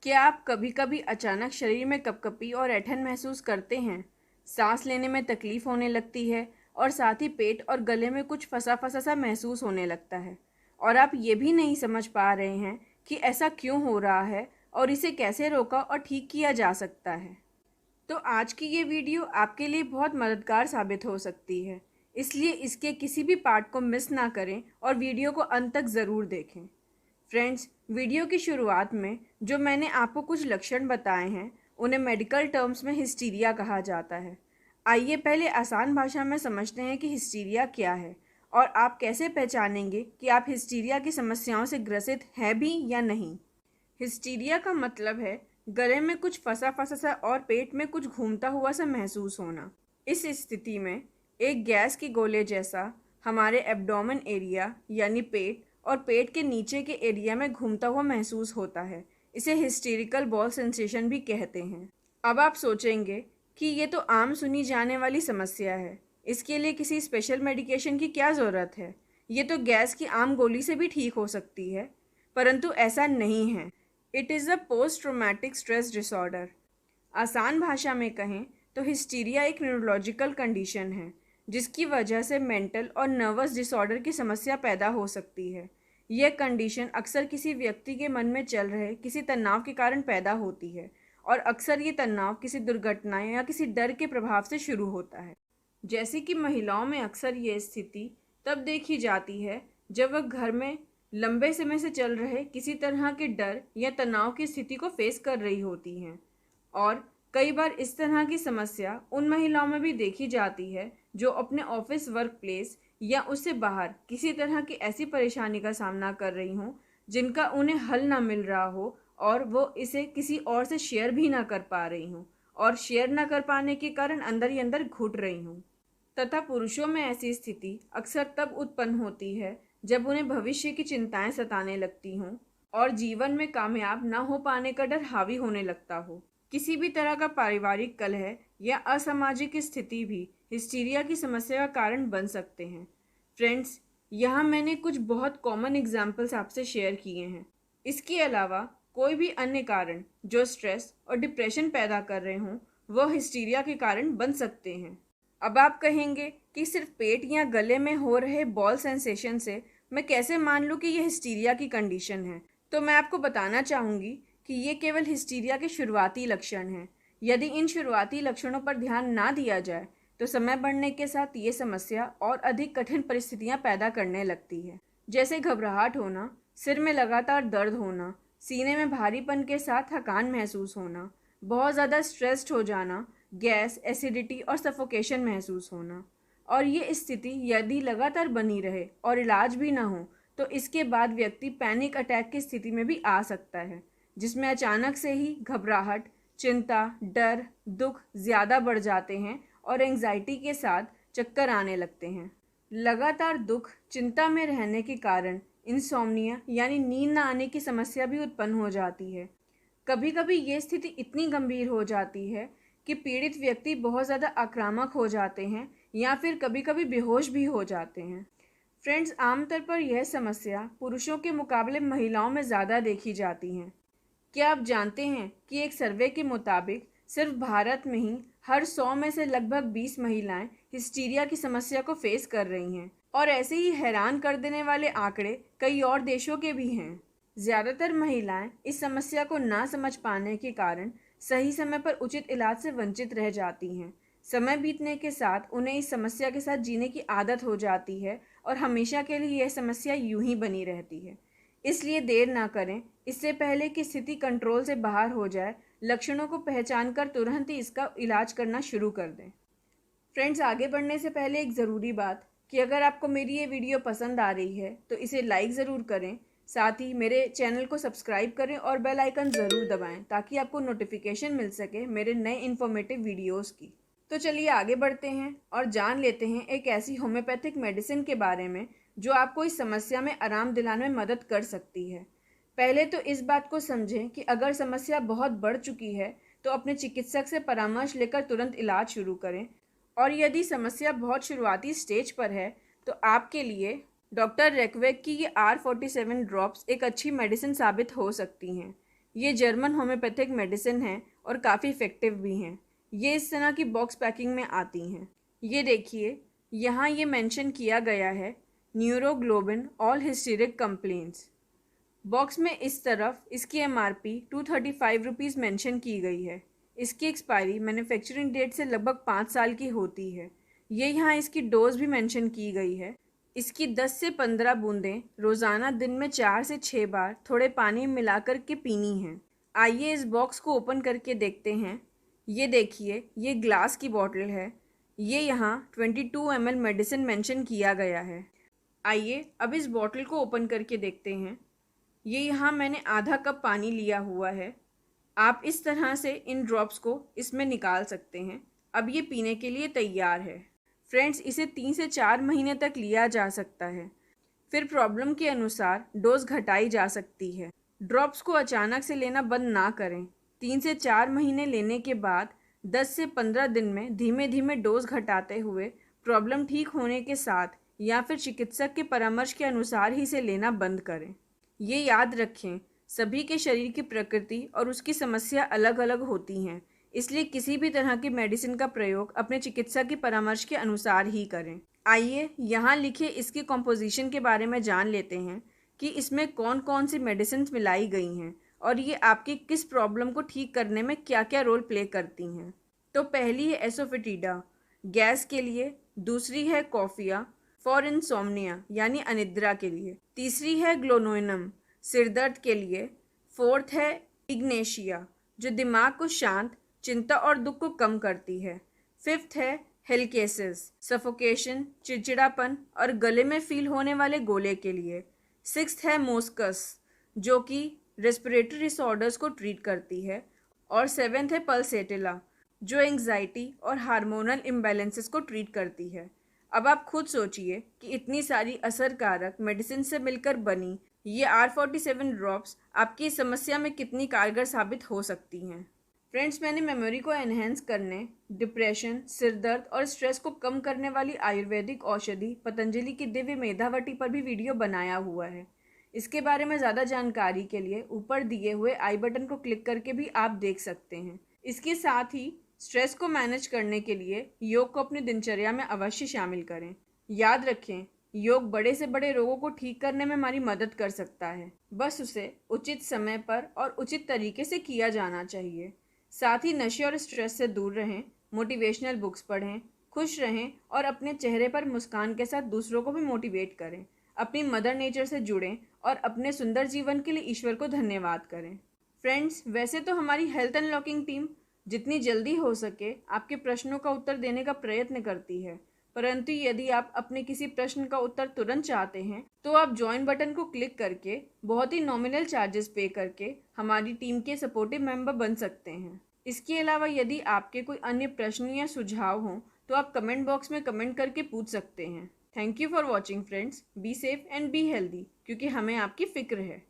क्या आप कभी कभी अचानक शरीर में कपकपी और ऐंठन महसूस करते हैं? सांस लेने में तकलीफ होने लगती है और साथ ही पेट और गले में कुछ फंसा फंसा सा महसूस होने लगता है और आप ये भी नहीं समझ पा रहे हैं कि ऐसा क्यों हो रहा है और इसे कैसे रोका और ठीक किया जा सकता है। तो आज की ये वीडियो आपके लिए बहुत मददगार साबित हो सकती है, इसलिए इसके किसी भी पार्ट को मिस ना करें और वीडियो को अंत तक ज़रूर देखें। फ्रेंड्स, वीडियो की शुरुआत में जो मैंने आपको कुछ लक्षण बताए हैं उन्हें मेडिकल टर्म्स में हिस्टीरिया कहा जाता है। आइए पहले आसान भाषा में समझते हैं कि हिस्टीरिया क्या है और आप कैसे पहचानेंगे कि आप हिस्टीरिया की समस्याओं से ग्रसित हैं भी या नहीं। हिस्टीरिया का मतलब है गले में कुछ फंसा फंसा सा और पेट में कुछ घूमता हुआ सा महसूस होना। इस स्थिति में एक गैस की गोले जैसा हमारे एब्डोमेन एरिया यानी पेट और पेट के नीचे के एरिया में घूमता हुआ महसूस होता है। इसे हिस्टेरिकल बॉल सेंसेशन भी कहते हैं। अब आप सोचेंगे कि ये तो आम सुनी जाने वाली समस्या है, इसके लिए किसी स्पेशल मेडिकेशन की क्या ज़रूरत है, ये तो गैस की आम गोली से भी ठीक हो सकती है। परंतु ऐसा नहीं है। It is a post traumatic stress disorder. आसान भाषा में कहें तो हिस्टीरिया एक न्यूरोलॉजिकल कंडीशन है जिसकी वजह से मेंटल और नर्वस डिसऑर्डर की समस्या पैदा हो सकती है। यह कंडीशन अक्सर किसी व्यक्ति के मन में चल रहे किसी तनाव के कारण पैदा होती है और अक्सर ये तनाव किसी दुर्घटना या किसी डर के प्रभाव से शुरू होता है। जैसे कि महिलाओं में अक्सर ये स्थिति तब देखी जाती है जब वह घर में लंबे समय से चल रहे किसी तरह के डर या तनाव की स्थिति को फेस कर रही होती हैं, और कई बार इस तरह की समस्या उन महिलाओं में भी देखी जाती है जो अपने ऑफिस वर्क प्लेस या उससे बाहर किसी तरह की ऐसी परेशानी का सामना कर रही हों जिनका उन्हें हल ना मिल रहा हो और वो इसे किसी और से शेयर भी ना कर पा रही हूँ और शेयर ना कर पाने के कारण अंदर ही अंदर घुट रही हूँ। तथा पुरुषों में ऐसी स्थिति अक्सर तब उत्पन्न होती है जब उन्हें भविष्य की चिंताएं सताने लगती हों और जीवन में कामयाब ना हो पाने का डर हावी होने लगता हो। किसी भी तरह का पारिवारिक कलह या असामाजिक स्थिति भी हिस्टीरिया की समस्या का कारण बन सकते हैं। फ्रेंड्स, यहाँ मैंने कुछ बहुत कॉमन एग्जाम्पल्स आपसे शेयर किए हैं। इसके अलावा कोई भी अन्य कारण जो स्ट्रेस और डिप्रेशन पैदा कर रहे हों वह हिस्टीरिया के कारण बन सकते हैं। अब आप कहेंगे कि सिर्फ पेट या गले में हो रहे बॉल सेंसेशन से मैं कैसे मान लूँ कि यह हिस्टीरिया की कंडीशन है। तो मैं आपको बताना चाहूँगी कि ये केवल हिस्टीरिया के शुरुआती लक्षण हैं। यदि इन शुरुआती लक्षणों पर ध्यान ना दिया जाए तो समय बढ़ने के साथ ये समस्या और अधिक कठिन परिस्थितियां पैदा करने लगती है, जैसे घबराहट होना, सिर में लगातार दर्द होना, सीने में भारीपन के साथ थकान महसूस होना, बहुत ज़्यादा स्ट्रेस्ड हो जाना, गैस, एसिडिटी और सफोकेशन महसूस होना। और ये स्थिति यदि लगातार बनी रहे और इलाज भी ना हो तो इसके बाद व्यक्ति पैनिक अटैक की स्थिति में भी आ सकता है, जिसमें अचानक से ही घबराहट, चिंता, डर, दुख ज़्यादा बढ़ जाते हैं और एंग्जाइटी के साथ चक्कर आने लगते हैं। लगातार दुख, चिंता में रहने के कारण इंसोम्निया यानी नींद न आने की समस्या भी उत्पन्न हो जाती है। कभी कभी ये स्थिति इतनी गंभीर हो जाती है कि पीड़ित व्यक्ति बहुत ज़्यादा आक्रामक हो जाते हैं या फिर कभी कभी बेहोश भी हो जाते हैं। फ्रेंड्स, आमतौर पर यह समस्या पुरुषों के मुकाबले महिलाओं में ज़्यादा देखी जाती हैं। क्या आप जानते हैं कि एक सर्वे के मुताबिक सिर्फ भारत में ही हर 100 में से लगभग 20 महिलाएं हिस्टीरिया की समस्या को फेस कर रही हैं, और ऐसे ही हैरान कर देने वाले आंकड़े कई और देशों के भी हैं। ज़्यादातर महिलाएं इस समस्या को ना समझ पाने के कारण सही समय पर उचित इलाज से वंचित रह जाती हैं। समय बीतने के साथ उन्हें इस समस्या के साथ जीने की आदत हो जाती है और हमेशा के लिए यह समस्या यूं ही बनी रहती है। इसलिए देर ना करें, इससे पहले कि स्थिति कंट्रोल से बाहर हो जाए, लक्षणों को पहचान कर तुरंत ही इसका इलाज करना शुरू कर दें। फ्रेंड्स, आगे बढ़ने से पहले एक ज़रूरी बात कि अगर आपको मेरी ये वीडियो पसंद आ रही है तो इसे लाइक ज़रूर करें, साथ ही मेरे चैनल को सब्सक्राइब करें और बेल आइकन ज़रूर दबाएं ताकि आपको नोटिफिकेशन मिल सके मेरे नए इन्फॉर्मेटिव वीडियोज़ की। तो चलिए आगे बढ़ते हैं और जान लेते हैं एक ऐसी होम्योपैथिक मेडिसिन के बारे में जो आपको इस समस्या में आराम दिलाने में मदद कर सकती है। पहले तो इस बात को समझें कि अगर समस्या बहुत बढ़ चुकी है तो अपने चिकित्सक से परामर्श लेकर तुरंत इलाज शुरू करें, और यदि समस्या बहुत शुरुआती स्टेज पर है तो आपके लिए डॉक्टर रेकवेक की ये R47 ड्रॉप्स एक अच्छी मेडिसिन साबित हो सकती हैं। ये जर्मन होम्योपैथिक मेडिसिन है और काफ़ी इफ़ेक्टिव भी हैं। ये इस तरह की बॉक्स पैकिंग में आती हैं। ये देखिए, यहाँ ये मेंशन किया गया है न्यूरोग्लोबिन ऑल हिस्टेरिक कंप्लेंट्स। बॉक्स में इस तरफ इसकी MRP 235 रुपीज़ मेंशन की गई है। इसकी एक्सपायरी मैन्युफैक्चरिंग डेट से लगभग 5 साल की होती है। ये यहाँ इसकी डोज भी मेंशन की गई है। इसकी 10 से 15 बूंदें रोज़ाना दिन में 4 से 6 बार थोड़े पानी मिलाकर के पीनी हैं। आइए इस बॉक्स को ओपन करके देखते हैं। ये देखिए, ये ग्लास की बॉटल है। ये यहाँ 22 ml मेडिसिन मेंशन किया गया है। आइए अब इस बॉटल को ओपन करके देखते हैं। ये यहाँ मैंने आधा कप पानी लिया हुआ है। आप इस तरह से इन ड्रॉप्स को इसमें निकाल सकते हैं। अब ये पीने के लिए तैयार है। फ्रेंड्स, इसे 3 से 4 महीने तक लिया जा सकता है। फिर प्रॉब्लम के अनुसार डोज घटाई जा सकती है। ड्रॉप्स को अचानक से लेना बंद ना करें। 3 से 4 महीने लेने के बाद 10 से 15 दिन में धीमे धीमे डोज घटाते हुए प्रॉब्लम ठीक होने के साथ या फिर चिकित्सक के परामर्श के अनुसार ही इसे लेना बंद करें। ये याद रखें, सभी के शरीर की प्रकृति और उसकी समस्या अलग अलग होती हैं, इसलिए किसी भी तरह की मेडिसिन का प्रयोग अपने चिकित्सक के परामर्श के अनुसार ही करें। आइए यहाँ लिखे इसके कॉम्पोजिशन के बारे में जान लेते हैं कि इसमें कौन कौन सी मेडिसिन मिलाई गई हैं और ये आपकी किस प्रॉब्लम को ठीक करने में क्या क्या रोल प्ले करती हैं। तो पहली है एसोफेटिडा, गैस के लिए। दूसरी है कॉफिया फॉर इंसोम्निया यानी अनिद्रा के लिए। तीसरी है ग्लोनोइनम, सिरदर्द के लिए। फोर्थ है इग्नेशिया, जो दिमाग को शांत, चिंता और दुख को कम करती है। फिफ्थ है हेलकेसिस, सफोकेशन, चिड़चिड़ापन और गले में फील होने वाले गोले के लिए। सिक्स्थ है मोस्कस, जो कि रेस्पिरेटरी डिसऑर्डर्स को ट्रीट करती है। और सेवेंथ है पल्सेटिला, जो एंग्जाइटी और हार्मोनल इम्बैलेंसेस को ट्रीट करती है। अब आप खुद सोचिए कि इतनी सारी असरकारक मेडिसिन से मिलकर बनी ये R47 ड्रॉप्स आपकी समस्या में कितनी कारगर साबित हो सकती हैं। फ्रेंड्स, मैंने मेमोरी को एनहेंस करने, डिप्रेशन, सिरदर्द और स्ट्रेस को कम करने वाली आयुर्वेदिक औषधि पतंजलि की दिव्य मेधावटी पर भी वीडियो बनाया हुआ है। इसके बारे में ज़्यादा जानकारी के लिए ऊपर दिए हुए आई बटन को क्लिक करके भी आप देख सकते हैं। इसके साथ ही स्ट्रेस को मैनेज करने के लिए योग को अपनी दिनचर्या में अवश्य शामिल करें। याद रखें, योग बड़े से बड़े रोगों को ठीक करने में हमारी मदद कर सकता है, बस उसे उचित समय पर और उचित तरीके से किया जाना चाहिए। साथ ही नशे और स्ट्रेस से दूर रहें, मोटिवेशनल बुक्स पढ़ें, खुश रहें और अपने चेहरे पर मुस्कान के साथ दूसरों को भी मोटिवेट करें। अपनी मदर नेचर से जुड़ें और अपने सुंदर जीवन के लिए ईश्वर को धन्यवाद करें। फ्रेंड्स, वैसे तो हमारी हेल्थ अनलॉकिंग टीम जितनी जल्दी हो सके आपके प्रश्नों का उत्तर देने का प्रयत्न करती है, परंतु यदि आप अपने किसी प्रश्न का उत्तर तुरंत चाहते हैं तो आप ज्वाइन बटन को क्लिक करके बहुत ही नॉमिनल चार्जेस पे करके हमारी टीम के सपोर्टिव मेंबर बन सकते हैं। इसके अलावा यदि आपके कोई अन्य प्रश्न या सुझाव हों तो आप कमेंट बॉक्स में कमेंट करके पूछ सकते हैं। Thank you for watching friends. Be safe and be healthy, क्योंकि हमें आपकी फिक्र है।